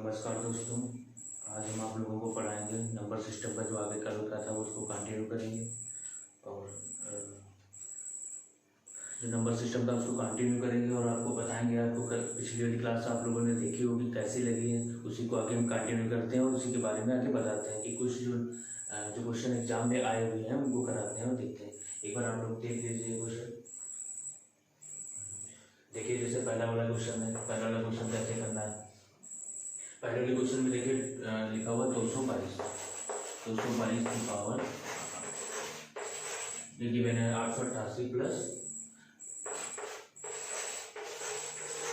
नमस्कार दोस्तों, आज हम आप लोगों को पढ़ाएंगे नंबर सिस्टम का जो आगे कल का था उसको कंटिन्यू करेंगे। और जो नंबर सिस्टम था उसको कंटिन्यू करेंगे और आपको बताएंगे। आपको पिछली वाली क्लास आप लोगों ने देखी होगी, कैसी लगी है, उसी को आगे हम कंटिन्यू करते हैं और उसी के बारे में आगे बताते हैं कि कुछ जो क्वेश्चन एग्जाम में आए हुए हैं उनको कराते हैं और देखते हैं। एक बार आप लोग देख लीजिए क्वेश्चन। देखिए जैसे पहला वाला क्वेश्चन है, पहला वाला क्वेश्चन कैसे करना है। पहले वाले क्वेश्चन में देखिए लिखा हुआ 222 की पावर, देखिए मैंने 888 प्लस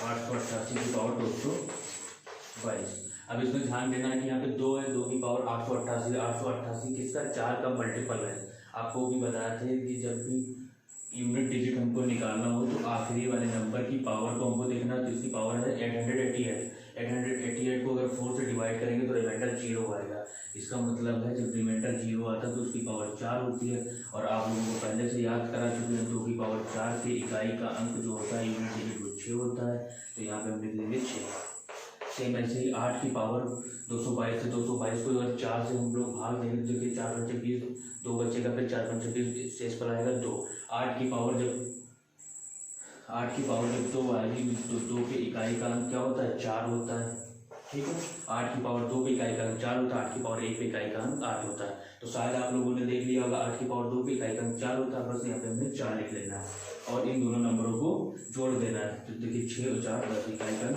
888 की पावर 222। अब इसमें ध्यान देना है कि यहाँ पे 2 है, 2 की पावर 888। 888 किसका 4 का मल्टीपल है। आपको भी बताया थे कि जब भी यूनिट डिजिट हमको निकालना हो तो आखिरी वाले नंबर की पावर को हमको देखना है। तो इसकी पावर है 888। 888 को अगर 4 से डिवाइड करेंगे तो रिमाइंडर 0 आएगा। इसका मतलब है जब रिमाइंडर 0 आता है तो उसकी पावर 4 होती है। और आप लोगों को पहले से याद करा चुके हैं 2 की पावर 4 के इकाई का अंक जो होता है यूनिट डिजिट वो 6 होता है। तो यहाँ पे हम लिख देंगे 6। सेम ऐसे ही 8 की पावर 222 से 222 को अगर 4 से हम लोग भाग देंगे तो देखिए 4 पंचे 20, 2 बचेगा, फिर 4 पंचे 20, शेष पर आएगा 2। 8 की पावर जब 2 आएगी तो 2 के इकाई का अंक क्या होता है 4 होता है। ठीक है, 8 की पावर 2 पे इकाई का अंक 4 होता है, 8 की पावर 1 पे इकाई का अंक 8 होता है। तो शायद आप लोगों ने देख लिया होगा 8 की पावर 2 पे इकाई का अंक 4 होता है। बस यहाँ पे हमें 4 लिख लेना है और इन दोनों नंबरों को जोड़ देना है। तो देखिए 6 और 4 10 इकाई का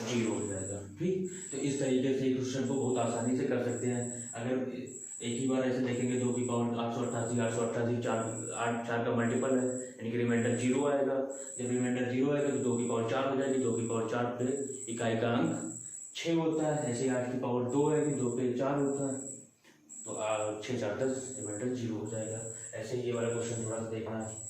0 हो जाएगा। ठीक, तो इस तरीके से क्वेश्चन को बहुत आसानी से कर सकते हैं। अगर एक ही बार ऐसे देखेंगे 2 की पावर 888 4 का मल्टीपल है, यानी कि रिमाइंडर 0 आएगा। जब रिमाइंडर 0 आएगा तो 2 की पावर 4 हो जाएगी। 2 की पावर 4 पे इकाई का अंक 6 होता है। ऐसे 8 की पावर 2 है, 2 पे 4 होता है, तो 6 4 10 रिमाइंडर 0 हो जाएगा। ऐसे ये वाला क्वेश्चन थोड़ा सा देखना है।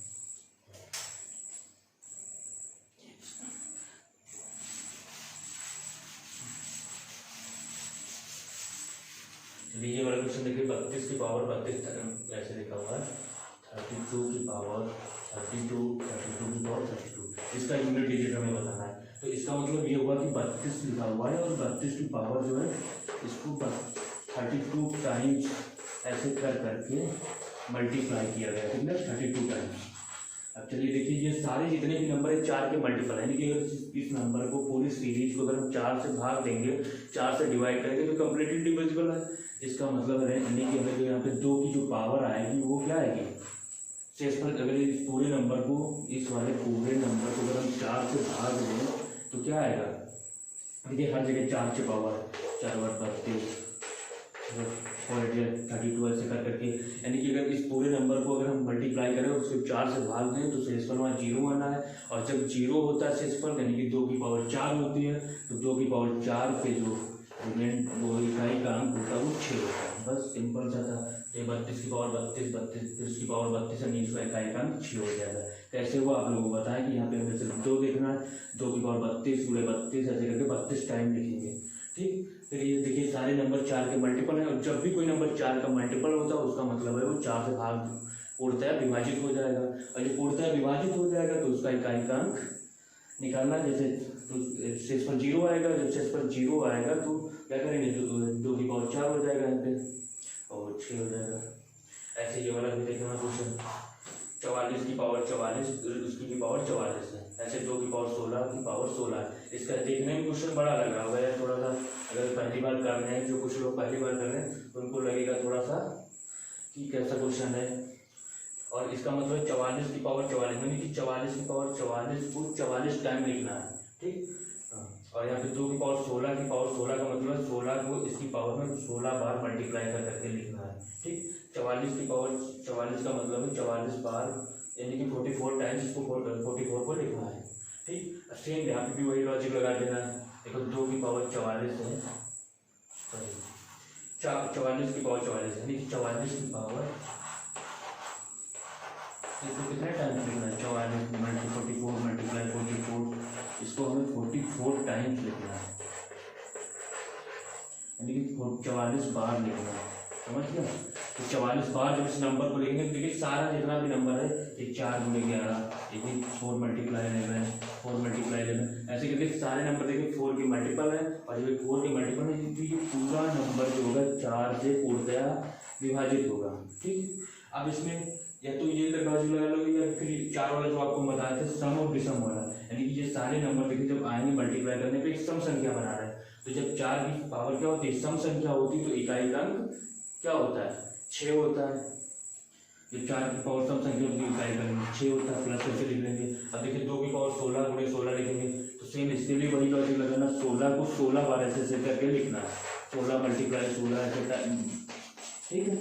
ये वाला क्वेश्चन देखिए 32 की पावर 32 ऐसे लिखा हुआ है। 32 की पावर 32 की पावर 32, इसका यूनिट डिजिट हमें बताना है। तो इसका मतलब ये हुआ कि 32 लिखा हुआ है और 32 की पावर जो है इसको 32 टाइम्स ऐसे कर करके मल्टीप्लाई किया गया। ठीक है, 32 टाइम्स। अब चलिए देखिए ये सारे जितने भी नंबर है 4 के मल्टीपल है, यानी कि अगर इस नंबर को पूरी सीरीज को अगर हम 4 से भाग देंगे, 4 से डिवाइड करेंगे तो कम्प्लीटली डिविजिबल है। इसका मतलब है यानी कि हमें जो यहाँ पे 2 की जो पावर आएगी वो क्या आएगी शेष पर। अगर इस पूरे नंबर को, इस वाले पूरे नंबर को अगर हम 4 से भाग दें तो क्या आएगा। देखिए हर जगह 4 से पावर 4 बार 32 32 ऐसे कर करके, यानी कि अगर इस पूरे नंबर को अगर हम मल्टीप्लाई करें और उसको 4 से भाग दें तो शेष पर वहाँ 0 आना है। और जब 0 होता है शेष पर, यानी कि 2 की पावर 4 होती है, तो 2 की पावर 4 पे जो वो इकाई का अंक होता है वो 6 होता है। बस सिंपल सा था। तो 32 की पावर 32 की पावर 32 है, उसका इकाई का अंक 6 हो जाएगा। कैसे हुआ आप लोगों को बताएं कि यहाँ पे हमें सिर्फ 2 देखना है। 2 की पावर 32 गुणे 32 ऐसे करके 32 टाइम लिखेंगे। ठीक, फिर ये देखिए सारे नंबर 4 के मल्टीपल है और जब भी कोई नंबर 4 का मल्टीपल होता है उसका मतलब है वो 4 से भाग उड़ता है, विभाजित हो जाएगा। और जब उड़ता है विभाजित हो जाएगा तो उसका इकाई का अंक निकालना। जैसे तो शेष पर 0 आएगा, जब शेष पर 0 आएगा तो क्या करेंगे 2 की पावर 4 हो जाएगा यहाँ पे और 6 हो जाएगा। ऐसे ये वाला भी देखना क्वेश्चन 44 की पावर 44, उसकी की पावर 44 है। ऐसे 2 की पावर 16 की पावर 16 है। इसका देखने में क्वेश्चन बड़ा लग रहा होगा यार, थोड़ा सा अगर पहली बार कर रहे हैं, जो कुछ लोग पहली बार कर रहे हैं तो उनको लगेगा थोड़ा सा कि कैसा क्वेश्चन है। और इसका मतलब 44 की पावर 44, यानी कि 44 की पावर 44 को 44 टाइम लिखना है। ठीक, और यहाँ पे 2 की पावर 16 की पावर 16 का मतलब 16 को इसकी पावर में 16 बार मल्टीप्लाई कर करके लिखना है। ठीक, 44 की पावर 44 का मतलब है 44 बार, यानी कि 44 टाइम्स इसको 44 को लिखना है। ठीक, सेम यहाँ पे भी वही लॉजिक लगा देना है। देखो 2 की पावर 44 है, सॉरी 44 की पावर 44, यानी कि 44 की पावर इसको कितने टाइम्स लिखना है 44 मल्टी 44 मल्टीप्लाई 44, इसको हमें 44 टाइम्स लिखना है, यानी कि 44 बार लिखना है। समझ गया। तो 44 बार जब इस नंबर को लिखेंगे, देखिए सारा जितना भी नंबर है ये 4 × 11, देखिए 4 × 11, 4 × 11, ऐसे करके सारे नंबर देखिए 4 के मल्टीपल है, और ये 4 के मल्टीपल है, तो ये पूरा नंबर जो होगा 4 से पूर्णतया विभाजित होगा। ठीक, अब इसमें या तो ये लगा लो या फिर 4 वाला जो आपको बताया था सम और विषम वाला, यानी कि ये सारे नंबर देखिए जब आएंगे मल्टीप्लाई करने पे सम संख्या बना रहे हैं। तो जब 4 की पावर क्या होती है, सम संख्या होती है, तो इकाई का अंक क्या होता है, 6 होता है। जब 4 की पावर सम संख्या होती है इकाई का अंक 6 होता है, प्लस करके लिख लेंगे। अब देखिए 2 की पावर 16 × 16 लिखेंगे, तो सेम इसके लिए वही लॉजिक लगाना, 16 को 16 बार ऐसे करके लिखना है, 16 × 16 ऐसे। ठीक है,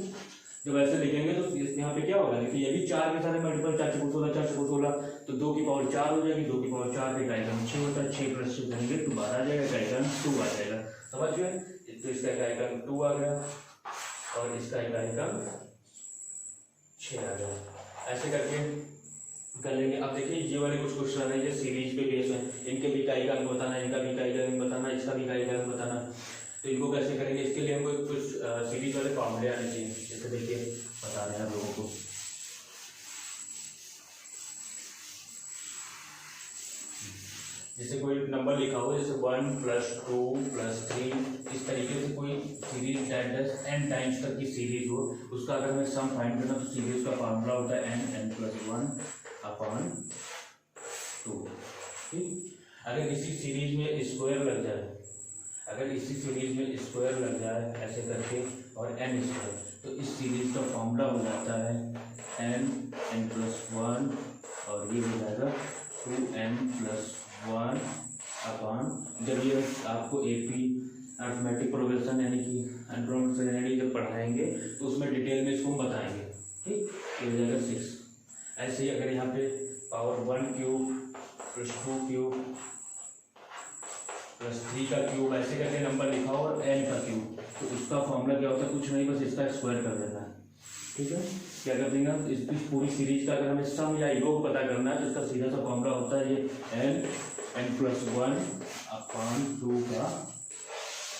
जब ऐसे लिखेंगे तो यहाँ पे क्या होगा, देखिए ये भी 4 के सारे मल्टीपल, 4 × 16, 4 × 16, तो 2 की पावर 4 हो जाएगी, 2 की पावर 4 पे इकाई का अंक 6 होता है, 6 + 6 करेंगे तो 12 आ जाएगा, इकाई का अंक 2 आ जाएगा। समझ गए, तो इसका इकाई का अंक 2 आ गया और इसका इकाई का अंक 6 आ गया। ऐसे करके कर लेंगे। अब देखिए ये वाले कुछ क्वेश्चन है, ये सीरीज पे बेस है, इनके भी इकाई का अंक बताना, इनका भी इकाई का अंक बताना, इसका भी इकाई का अंक बताना। तो इनको कैसे करेंगे, इसके लिए हमको कुछ सीरीज वाले फॉर्मूले आने चाहिए। जैसे देखिए बता रहे हैं आप लोगों को, जैसे कोई नंबर लिखा हो, जैसे 1 + 2 + 3, इस तरीके से कोई सीरीज n टाइम्स तक की सीरीज हो, उसका अगर हमें सम फाइंड करना तो सीरीज का फार्मूला होता है n + 1/2। ठीक, अगर इसी सीरीज में स्क्वायर लग जाए, अगर इसी सीरीज में स्क्वायर लग जाए ऐसे करके और n स्क्वायर, तो इस सीरीज का फॉर्मूला हो जाता है n + 1 और ये हो जाएगा 2n + 1/। जब ये आपको AP अरिथमेटिक प्रोग्रेशन यानी कि एंड्रोमेट्री जब पढ़ाएंगे तो उसमें डिटेल में इसको हम बताएंगे। ठीक, ये हो जाएगा 6। ऐसे ही अगर यहाँ पे पावर 1³ + 2³ + 3 का क्यूब ऐसे करके नंबर लिखा हो और n का क्यूब, तो उसका फॉर्मूला क्या होता है, कुछ नहीं, बस इसका स्क्वायर कर देना है। ठीक है, क्या कर देंगे, इस पूरी सीरीज का अगर हमें सम या योग पता करना है तो इसका सीधा सा फॉर्मूला होता है ये n + 1/2 का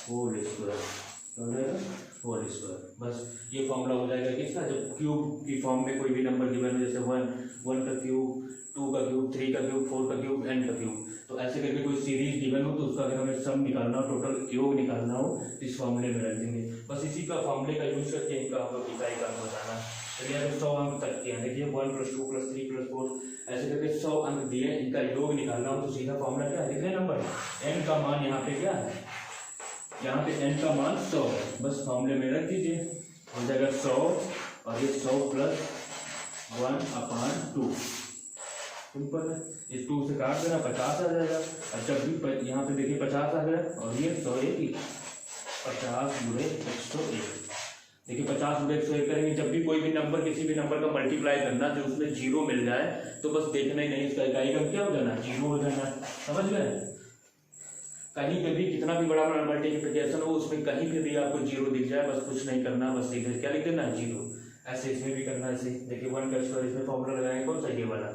होल स्क्वायर, होल स्क्वायर। बस ये फॉर्मूला हो जाएगा किसका, जब क्यूब की फॉर्म में कोई भी नंबर गिवन है, जैसे 1 का क्यूब, 2 का क्यूब, 3 का क्यूब, 4 का क्यूब, n का क्यूब, तो ऐसे करके कोई सीरीज गिवन हो तो उसका अगर हमें सम निकालना हो, टोटल योग निकालना हो, तो इस फॉर्मूले में रख देंगे। बस इसी का फॉर्मूले का यूज करके इनका हम लोग इकाई का अंक बताना। चलिए अगर 100 अंक तक के हैं, देखिए 1 + 2 + 3 + 4 ऐसे करके 100 अंक दिए, इनका योग निकालना हो तो सीधा फॉर्मूला क्या है, लिख रहे नंबर, n का मान यहाँ पे क्या है, यहाँ पे n का मान 100 है, बस फॉर्मूले में रख दीजिए, हो जाएगा 100 और ये 100 + 1/2। सिंपल है, इस 2 से काट देना, 50 आ जाएगा। और जब भी यहाँ पे देखिए 50 आ गया और ये 101, 50 × 101, देखिए 50 × 101 करेंगे। जब भी कोई भी नंबर किसी भी नंबर का मल्टीप्लाई करना जो उसमें 0 मिल जाए तो बस देखना ही नहीं, इसका इकाई का क्या हो जाना, 0 हो जाना। समझ गए, कहीं पे भी कितना भी बड़ा मल्टीप्लिकेशन हो उसमें कहीं पे भी आपको 0 दिख जाए, बस कुछ नहीं करना, बस सीधे क्या लिख देना, 0। ऐसे इसमें भी करना है। ऐसे देखिए 1 का स्क्वायर, इसमें फॉर्मूला लगाएंगे कौन सा, ये वाला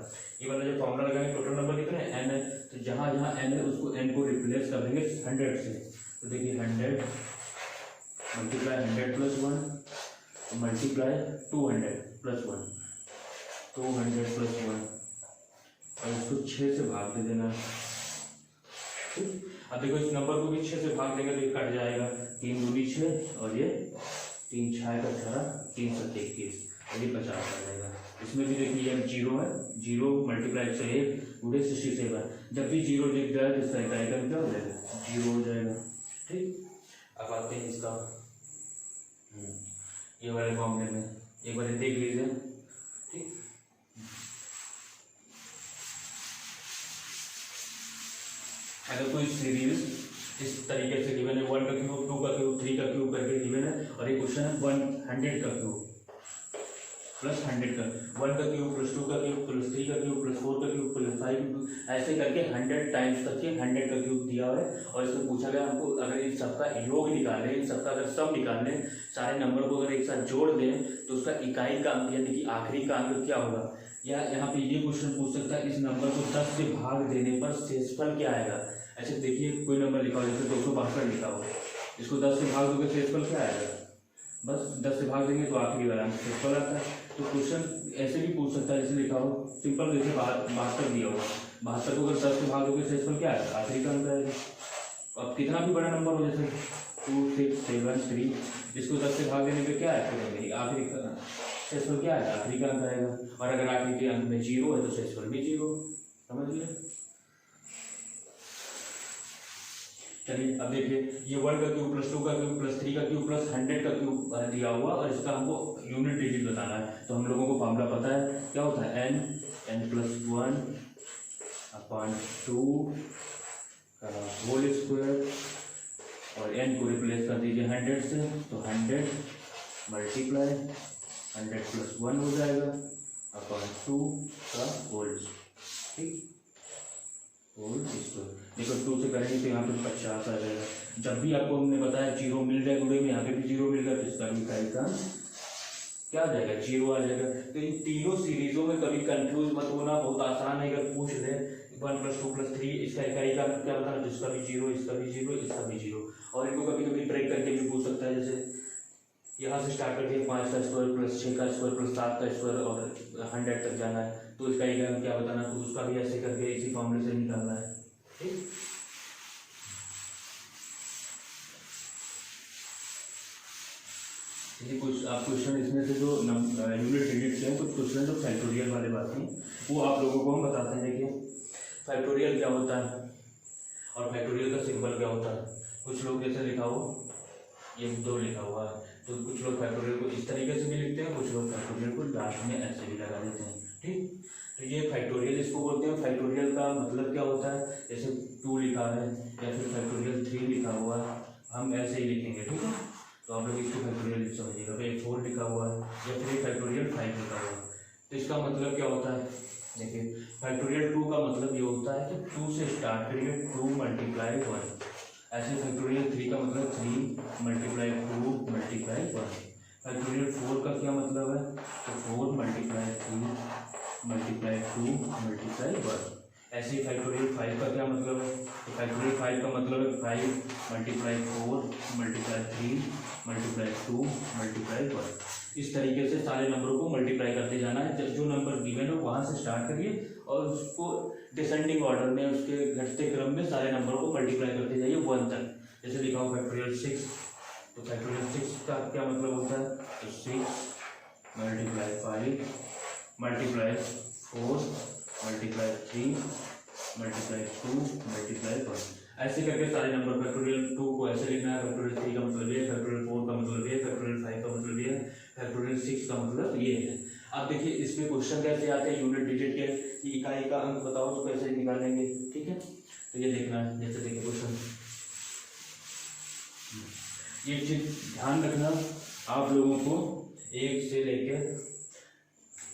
जो फॉर्मूला लगाएंगे, टोटल नंबर कितने हैं, n है, तो जहाँ जहाँ n है उसको n को रिप्लेस कर देंगे 100 से। तो देखिए 100 × 100 + 1 × 200 + 1, 200 + 1 और इसको 6 से भाग दे देना। ठीक, अब देखो इस नंबर को भी 6 से भाग देंगे तो ये कट जाएगा, 3 × 2 = 6 और ये 3 × 6 = 18, 3 × 7 = 21 और ये 50 आ जाएगा। इसमें भी देखिए ये 0 है, 0 × 101 × 67। जब भी 0 दिख जाए तो इसका इकाई का क्या हो जाएगा, 0 हो जाएगा। ठीक, अब आते हैं इसका ये वाले फॉर्मूले में, एक बार देख लीजिए। ठीक, अगर कोई सीरीज इस तरीके से गिवन है, 1 का क्यूब, 2 का क्यूब, 3 का क्यूब करके गिवन है, और एक क्वेश्चन है 100 का क्यूब + 100 का, 1 का क्यूब + 2 का क्यूब + 3 का क्यूब + 4 का क्यूब + 5 का क्यूब, ऐसे करके 100 टाइम्स तक के 100 का क्यूब दिया हुआ है। और इसमें पूछा गया हमको अगर इन सबका योग निकालें, इन सबका अगर सम निकालें, सारे नंबर को अगर एक साथ जोड़ दें तो उसका इकाई का अंक यानी कि आखिरी का अंक क्या होगा। या यहाँ पे ये क्वेश्चन पूछ सकता है, इस नंबर को 10 से भाग देने पर शेषफल क्या आएगा। ऐसे देखिए कोई नंबर लिखा हो, जैसे 262 लिखा हो, इसको 10 से भाग दोगे शेषफल क्या आएगा, बस 10 से भाग देंगे तो आखिरी वाला आंसर सिंपल आता है। तो क्वेश्चन ऐसे भी पूछ सकता है, जैसे लिखा हो सिंपल, जैसे 72 दिया होगा, 72 को अगर 10 से भाग दोगे शेषफल क्या है, आखिरी का अंक आएगा। अब कितना भी बड़ा नंबर हो, जैसे 2 6 7 3, इसको 10 से भाग देने पे क्या है, फिर आखिरी का शेषफल क्या है, आखिरी का अंक आएगा। और अगर आखिरी के अंक में 0 है तो शेषफल भी 0, समझ लिया। चलिए अब देखिए, ये 1 का क्यूब प्लस 2 का क्यूब प्लस 3 का क्यूब प्लस 100 का क्यूब दिया हुआ, और इसका हमको यूनिट डिजिट बताना है। तो हम लोगों को फॉर्मूला पता है, क्या होता है, n प्लस 1 अपॉन 2 का होल स्क्वायर, और n को रिप्लेस कर दीजिए 100 से, तो 100 मल्टीप्लाई 100 प्लस 1 हो जाएगा अपॉन 2 का होल, ठीक, होल स्क्वायर। देखो 2 से करेंगे तो यहाँ पे 50 आ जाएगा। जब भी आपको हमने बताया 0 मिल जाए गुणे में, यहाँ पे भी 0 मिल गया, तो इसका भी का क्या आ जाएगा, 0 आ जाएगा। तो इन तीनों सीरीजों में कभी कंफ्यूज मत होना, बहुत आसान है। अगर पूछ ले 1 प्लस 2 प्लस 3, इसका इकाई का क्या बताना, इसका भी 0, इसका भी 0, इसका भी 0। और इनको कभी कभी ब्रेक करके भी पूछ सकता है, जैसे यहाँ से स्टार्ट करके 5 का स्क्वायर प्लस 6 का स्क्वायर प्लस 7 का स्क्वायर और 100 तक जाना है, तो इसका इकाई क्या बताना, तो उसका भी ऐसे करके इसी फॉर्मूले से निकालना है, ठीक। कुछ आप क्वेश्चन इसमें से जो यूनिट डिजिट के हैं, कुछ क्वेश्चन जो फैक्टोरियल वाले बात हैं, वो आप लोगों को हम बताते हैं। देखिए फैक्टोरियल क्या होता है और फैक्टोरियल का सिंबल क्या होता है। कुछ लोग जैसे लिखा हो, ये 2 लिखा हुआ है, तो कुछ लोग फैक्टोरियल को इस तरीके से भी लिखते हैं, कुछ लोग फैक्टोरियल को लास्ट में ऐसे भी लगा देते हैं, ठीक। तो ये फैक्टोरियल इसको बोलते हैं। फैक्टोरियल का मतलब क्या होता है, जैसे 2 लिखा है या फिर फैक्टोरियल 3 लिखा हुआ है, हम ऐसे ही लिखेंगे, ठीक है। तो आप लोग इसको फैक्टोरियल समझिएगा। फिर 4 लिखा हुआ है या फिर फैक्टोरियल 5 लिखा हुआ है, तो इसका मतलब क्या होता है। देखिए फैक्टोरियल 2 का मतलब ये होता है कि 2 से स्टार्ट करिए, 2 मल्टीप्लाई 1। ऐसे फैक्टोरियल 3 का मतलब 3 मल्टीप्लाई 2 मल्टीप्लाई 1। फैक्टोरियल 4 का क्या मतलब है, तो 4 मल्टीप्लाई 3 मल्टीप्लाई 2 मल्टीप्लाई 1। ऐसे ही फैक्टोरियल 5 का क्या मतलब है, तो फैक्टोरियल 5 का मतलब है 5 मल्टीप्लाई 4 मल्टीप्लाई 3 मल्टीप्लाई 2 मल्टीप्लाई 1। इस तरीके से सारे नंबरों को मल्टीप्लाई करते जाना है। जो नंबर गिवन हो वहाँ से स्टार्ट करिए और उसको डिसेंडिंग ऑर्डर में, उसके घटते क्रम में सारे नंबरों को मल्टीप्लाई करते जाइए 1 तक। जैसे लिखा हो फैक्टोरियल 6, तो फैक्टोरियल 6 का क्या मतलब होता है, तो 6 multiply 5 multiply 4 multiply 3 multiply 2 multiply 1। ऐसे करके सारे नंबर, फैक्टोरियल 2 को ऐसे लिखना है, फैक्टोरियल 3 का मतलब ये, फैक्टोरियल 4 का मतलब ये, फैक्टोरियल 5 का मतलब ये, फैक्टोरियल 6 का मतलब ये है। अब देखिए इसमें क्वेश्चन कैसे आते हैं, यूनिट डिजिट के, कि इकाई का अंक बताओ तो कैसे निकालेंगे, ठीक है। तो ये देखना है, जैसे देखिए क्वेश्चन, ये चीज ध्यान रखना आप लोगों को, 1 से लेकर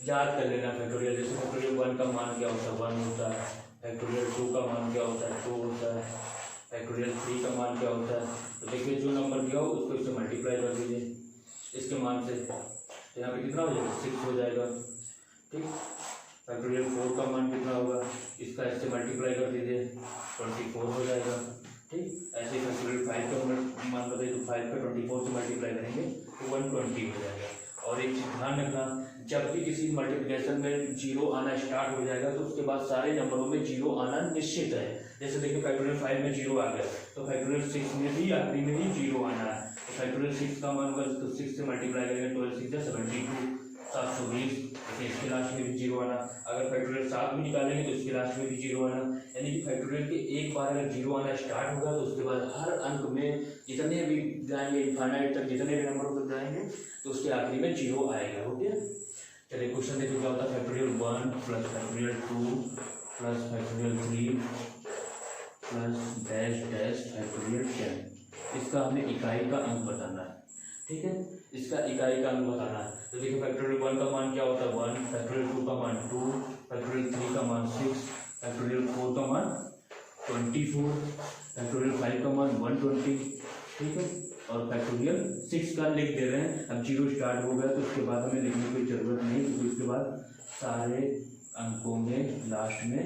याद कर लेना फैक्टोरियल। जैसे फैक्टोरियल 1 का मान क्या होता है, 1 होता है। फैक्टोरियल 2 का मान क्या होता है, 2 होता है। फैक्टोरियल 3 का मान क्या होता है, तो देखिए जो नंबर दिया हो उसको इससे मल्टीप्लाई कर दीजिए इसके मान से, तो यहाँ पे कितना हो जाएगा, 6 हो जाएगा, ठीक। फैक्टोरियल 4 का मान कितना होगा, इसका इससे मल्टीप्लाई कर दीजिए, 24 हो जाएगा, ठीक। ऐसे फैक्टोरियल 5 का मान बताइए, तो 5 का 24 से मल्टीप्लाई करेंगे तो 120 हो जाएगा। और एक चीज ध्यान रखना, जब भी किसी मल्टीप्लिकेशन में 0 आना स्टार्ट हो जाएगा तो उसके बाद सारे नंबरों में 0 आना निश्चित है। जैसे देखिए फैक्टोरियल 5 में 0 आ गया, तो फैक्टोरियल 6 में भी आखिरी में भी 0 आना है। तो फैक्टोरियल 6 का मान होगा, तो 6 से मल्टीप्लाई करेंगे, 12 6 72 720, इसके लास्ट में भी 0 आना। अगर फैक्टोरियल 7 भी निकालेंगे तो इसके लास्ट में भी 0 आना। यानी कि फैक्टोरियल के एक बार अगर 0 आना स्टार्ट होगा तो उसके बाद हर अंक में जितने भी जाएंगे, इनफाइनाइट तक जितने भी नंबरों तक जाएंगे तो उसके आखिरी में 0 आएगा, ओके। चलिए क्वेश्चन देखिए क्या होता है, factorial 1 plus factorial 2 plus factorial 3 plus dash dash factorial 10। इसका हमें इकाई का अंक बताना है, ठीक है। इसका इकाई का अंक बताना है। तो देखिए फैक्टोरियल 1 का मान क्या होता है, 1। फैक्टोरियल 2 का मान 2, फैक्टोरियल 3 का मान 6, फैक्टोरियल 4 का मान 24, फैक्टोरियल 5 का मान 120, ठीक है। और फैक्टोरियल 6 का लिख दे रहे हैं। अब 0 स्टार्ट हो गया तो उसके बाद हमें लिखने की जरूरत नहीं, क्योंकि उसके बाद सारे अंकों में लास्ट में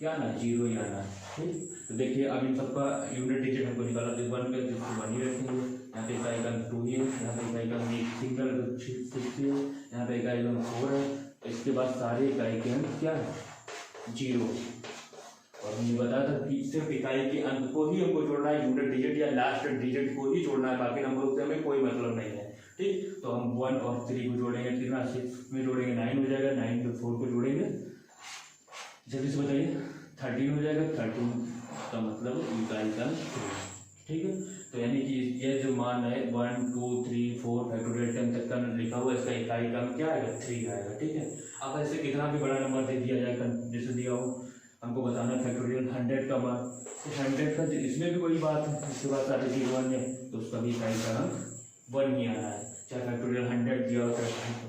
क्या आना, 0 ही आना है। ठीक, तो देखिए अब इन सबका यूनिट डिजिट हमको निकाला, तो 1 का 1 ही रखेंगे, यहाँ पे इकाई का 2 है, यहाँ पे इकाई का सिंगल 6 है, यहाँ पे इकाई का 4 है। इसके बाद सारे इकाई के अंक क्या है, 0। और हमने बताया था कि सिर्फ इकाई के अंक को ही हमको जोड़ना है, यूनिट डिजिट या लास्ट डिजिट को ही जोड़ना है, बाकी नंबरों से हमें कोई मतलब नहीं है। ठीक, तो हम 1 और 3 को जोड़ेंगे, कितना 6 में जोड़ेंगे 9 हो जाएगा, 9 में 4 को जोड़ेंगे, जल्दी से बताइए 13 हो जाएगा, 13 का मतलब इकाई का 3। ठीक है, तो यानी कि ये जो मान है 1 2 3 4 फैक्टोरियल 10 तक का लिखा हुआ, इसका इकाई का क्या आएगा, 3 आएगा। ठीक है, अब ऐसे कितना भी बड़ा नंबर दे दिया जाएगा, जैसे दिया हो हमको बताना फैक्टोरियल 100 का मान, तो 100 का इसमें भी वही बात है, इसके बाद सारे 0 1 है, तो उसका भी इकाई का अंक 1 ही आना है, चाहे फैक्टोरियल 100 दिया हो,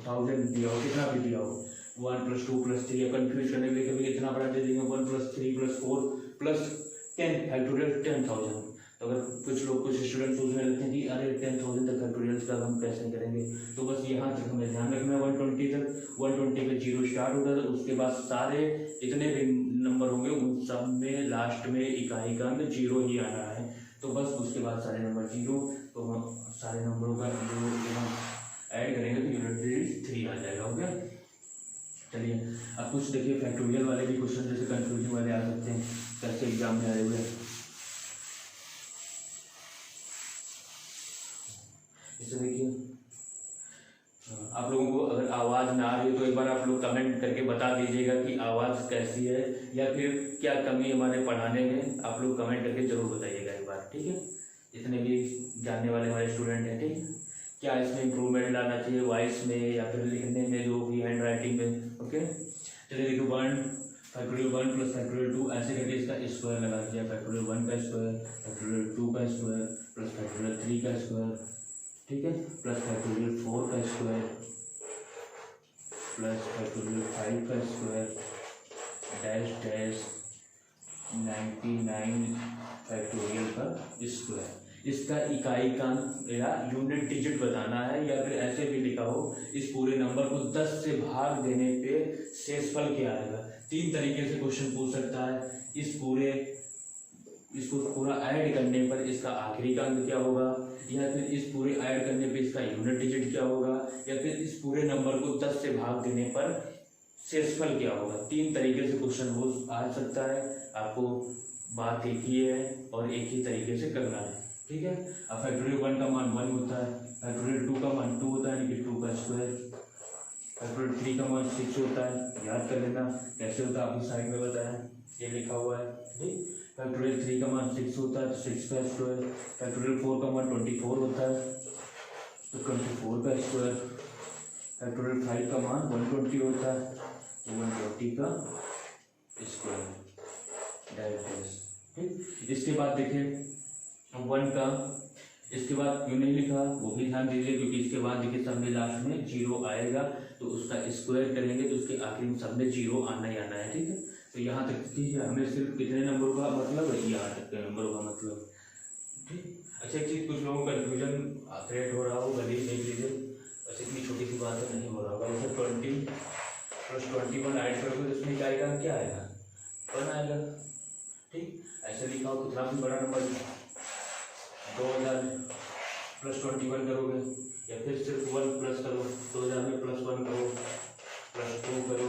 1000 दिया हो, कितना भी दिया हो। 1 + 2 + 3 या कन्फ्यूज करने के लिए कभी इतना बड़ा दे देंगे, 1 + 3 + 4 + 10 फैक्टोरियल 10,000। तो अगर कुछ लोग कुछ स्टूडेंट सोचने लगते हैं कि अरे 10,000 तक फैक्टोरियल का हम कैसे करेंगे, तो बस यहाँ तक हमें ध्यान रखना है 120 तक, 120 पे 0 स्टार्ट होता है, उसके बाद सारे जितने भी नंबर होंगे उन सब में लास्ट में इकाई का अंक 0 ही आना है। तो बस उसके बाद सारे नंबर 0, तो हम सारे नंबरों का जो हम ऐड करेंगे तो यूनिट डिजिट 3 आ जाएगा। हो गया, चलिए अब कुछ देखिए फैक्टोरियल वाले भी क्वेश्चन जैसे कंफ्यूजिंग वाले आ सकते हैं, कैसे एग्जाम में आए हुए हैं। इसे देखिए, आप लोगों को अगर आवाज़ ना आ रही तो एक बार आप लोग कमेंट करके बता दीजिएगा कि आवाज़ कैसी है, या फिर क्या कमी हमारे पढ़ाने में, आप लोग कमेंट करके जरूर बताइएगा एक बार। ठीक है, जितने भी जानने वाले हमारे स्टूडेंट हैं, ठीक, क्या इसमें इम्प्रूवमेंट लाना चाहिए वॉइस में या फिर लिखने में, जो भी हैंड राइटिंग में। ओके, चलिए देखो 1 फैक्टोरियल 1 + फैक्टोरियल 2 ऐसे करके इसका स्क्वायर लगा दीजिए, फैक्टोरियल 1 का स्क्वायर, फैक्टोरियल 2 का स्क्वायर, प्लस फैक्टोरियल 3 का स्क्वायर, ठीक है, प्लस फैक्टोरियल 4 का स्क्वायर, प्लस फैक्टोरियल 5 का स्क्वायर, डैश डैश 99 फैक्टोरियल का स्क्वायर। इसका इकाई का या यूनिट डिजिट बताना है, या फिर ऐसे भी लिखा हो इस पूरे नंबर को 10 से भाग देने पे शेषफल क्या आएगा। 3 तरीके से क्वेश्चन पूछ सकता है, इसको पूरा ऐड करने पर इसका आखिरी का अंक क्या होगा, या फिर इस पूरे ऐड करने पे इसका यूनिट डिजिट क्या होगा, या फिर इस पूरे नंबर को 10 से भाग देने पर शेषफल क्या होगा। 3 तरीके से क्वेश्चन हो आ सकता है, आपको बात एक ही है और एक ही तरीके से करना है। ठीक है, अब फैक्टोरियल 1 का मान 1 होता है, फैक्टोरियल 2 का मान 2 होता है, यानी कि 2 का स्क्वायर, फैक्टोरियल 3 का मान 6 होता है, याद कर लेना कैसे होता है, आपकी साइड में बताया ये लिखा हुआ है। ठीक, फैक्टोरियल 3 का मान 6 होता है तो 6 का स्क्वायर, फैक्टोरियल 4 का मान 24 होता है तो 24 का स्क्वायर, फैक्टोरियल 5 का मान 120 होता है तो 120 का स्क्वायर, डायरेक्ट। ठीक, इसके बाद देखिए 1 का, इसके बाद क्यों नहीं लिखा वो भी ध्यान दीजिए, क्योंकि इसके बाद देखिए सब में लास्ट में 0 आएगा, तो उसका स्क्वायर करेंगे तो उसके आखिरी में सब में 0 आना ही आना है। ठीक है, तो यहाँ तक ठीक है, हमें सिर्फ कितने नंबरों का मतलब है, यहाँ तक के नंबरों का मतलब। ठीक, अच्छा एक चीज़ कुछ लोगों को कन्फ्यूजन क्रिएट हो रहा हो, गली देख लीजिए, बस इतनी छोटी सी बात है, नहीं हो रहा होगा। जैसे 20 + 21 ऐड करोगे तो उसमें क्या आएगा, क्या आएगा, 1 आएगा। ठीक, ऐसे लिखा हो कितना भी बड़ा नंबर 2000 + 21 करोगे, या फिर सिर्फ 1 प्लस करो, 2000 में +1 करो, +2 करो,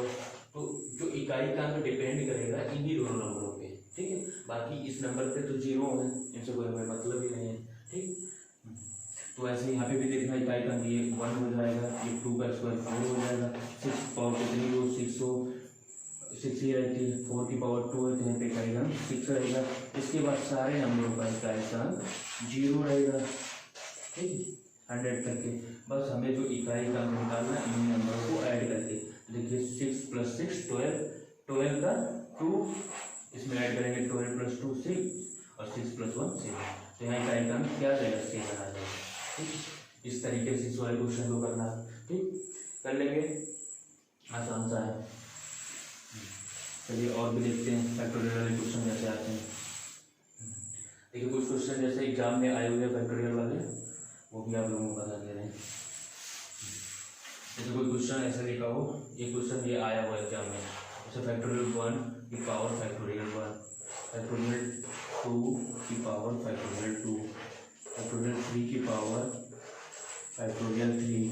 तो जो इकाई का अंक डिपेंड करेगा इन्हीं दोनों नंबरों पे। ठीक है, बाकी इस नंबर पे तो 0 है, इनसे कोई हमें मतलब ही नहीं है। ठीक, तो ऐसे यहाँ पे भी देखना इकाई का ये 1 हो जाएगा, ये 2 का स्क्वायर 4 हो जाएगा, 6 पावर कितनी हो 6 हो, 6 ही रहती है, 4 की पावर 2 है तो यहाँ पे इकाई का 6 रहेगा। इसके बाद सारे नंबरों का इकाई का 0 रहेगा। ठीक, 100 करके बस हमें जो इकाई का निकालना है इन नंबरों को ऐड करके, देखिए 6 + 6 12, 12 का 2 इसमें ऐड करेंगे, 12 + 2 6 और 6 + 1 7, तो यहाँ इकाई का क्या आ जाएगा, 7 आ जाएगा। ठीक, इस तरीके से इस वाले क्वेश्चन को करना। ठीक, कर लेंगे, आसान सा है। चलिए और भी देखते हैं फैक्टोरियल वाले क्वेश्चन कैसे आते हैं। देखिए कुछ क्वेश्चन जैसे एग्जाम में आए हुए फैक्टोरियल वाले, वो भी आप लोगों को बता दे रहे हैं। जैसे कोई क्वेश्चन ऐसा लिखा हो, ये क्वेश्चन ये आया हुआ एग्जाम में, जैसे फैक्टोरियल 1 की पावर फैक्टोरियल 1, फैक्टोरियल 2 की पावर फैक्टोरियल 2, फैक्टोरियल 3 की पावर फैक्टोरियल 3,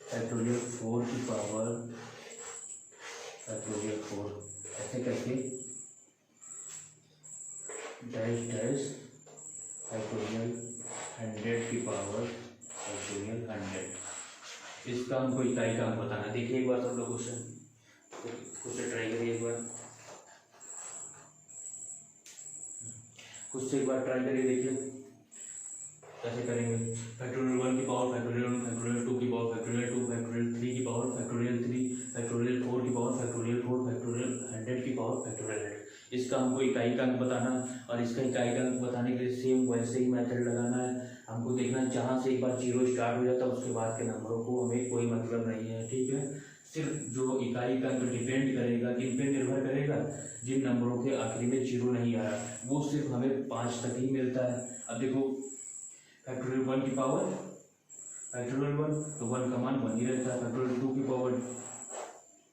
फैक्टोरियल 4 की पावर फैक्टोरियल 4, ऐसे करके डैश डैश फैक्टोरियल 100 की पावर फैक्टोरियल 100। इसका हमको इकाई का अंक बताना। देखिए एक बार सब लोग क्वेश्चन ट्राई करिए, एक बार खुद से एक बार ट्राई करिए, देखिए कैसे करेंगे। फैक्टोरियल 1 की पावर फैक्टोरियल 1, फैक्टोरियल 2 की पावर फैक्टोरियल 2, फैक्टोरियल 3 की पावर फैक्टोरियल 3, फैक्टोरियल 4 की पावर फैक्टोरियल 4, फैक्टोरियल 100 की पावर फैक्टोरियल 100। इसका हमको इकाई का अंक बताना, और इसका इकाई का अंक बताने के लिए सेम वैसे ही मेथड लगाना है। हमको देखना जहाँ से एक बार जीरो स्टार्ट हो जाता है उसके बाद के नंबरों को हमें कोई मतलब नहीं है, ठीक है। सिर्फ जो इकाई का अंक डिपेंड करेगा, किन पे निर्भर करेगा, जिन नंबरों के आखिरी में जीरो नहीं आ रहा वो सिर्फ हमें 5 तक ही मिलता है। अब देखो फैक्टोरियल 1 की पावर फैक्टोरियल 1, तो 1 का मान 1 ही रहता है। फैक्टोरियल 2 की पावर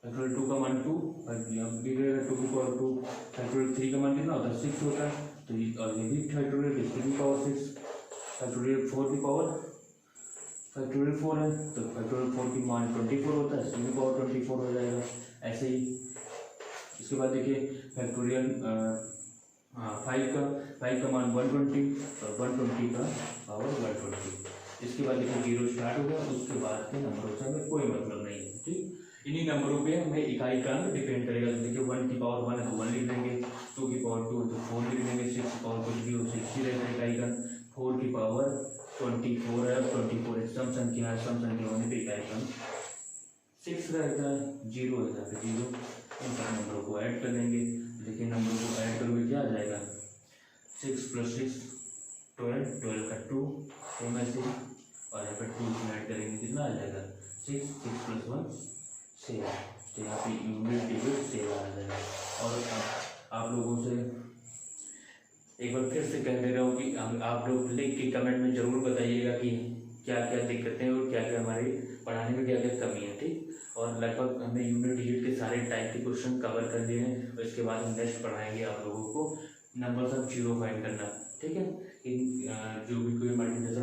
फैक्टोरियल 2 का मान 2, 2 की पावर 2। फैक्टोरियल 3 का मान कितना होता है 6 होता है, तो ये भी फैक्टोरियल, इसकी भी पावर 6। फैक्टोरियल 4 की पावर फैक्टोरियल 4 है, तो फैक्टोरियल 4 की मान 24 होता है, इसकी भी पावर 24 हो जाएगा, ऐसे ही। इसके बाद देखिए फैक्टोरियल 5 का मान 120, और 120 का पावर 120। इसके बाद देखिए जीरो स्टार्ट हो गया, उसके बाद के नंबरों से हमें कोई मतलब नहीं है, ठीक। इन्हीं नंबरों पे हमें इकाई का अंक डिपेंड करेगा। तो देखिए 1 की पावर 1 है तो 1 लिख देंगे, 2 की पावर 2 तो 4 लिख देंगे, 6 की पावर कुछ भी हो 6 ही रहेगा इकाई का। 4 की पावर 24 है, 24 एक सम संख्या है, सम संख्या होने पर इकाई का 6 रहता है, 0 है तो 0। इन सब नंबरों को ऐड कर देंगे। देखिए नंबरों को ऐड करोगे क्या आ जाएगा, 6 + 6 12, 12 का 2 सेम ऐसे, और यहाँ पर 2 को ऐड करेंगे कितना आ जाएगा 6, 6 + 1 7। तो यहाँ पे यूनिट डिजिट 7 आ जाएगा। और आप लोगों से एक बार फिर से कह दे रहा हूँ कि आप लोग लिख के कमेंट में ज़रूर बताइएगा कि क्या क्या दिक्कतें हैं और क्या क्या हमारी पढ़ाने में क्या क्या कमी है, ठीक। और लगभग हमने यूनिट डिजिट के सारे टाइप के क्वेश्चन कवर कर लिए हैं, और इसके बाद हम नेक्स्ट पढ़ाएंगे आप लोगों को नंबर ऑफ जीरो फाइंड करना, ठीक है। जो भी कोई मल्टीप्लिकेशन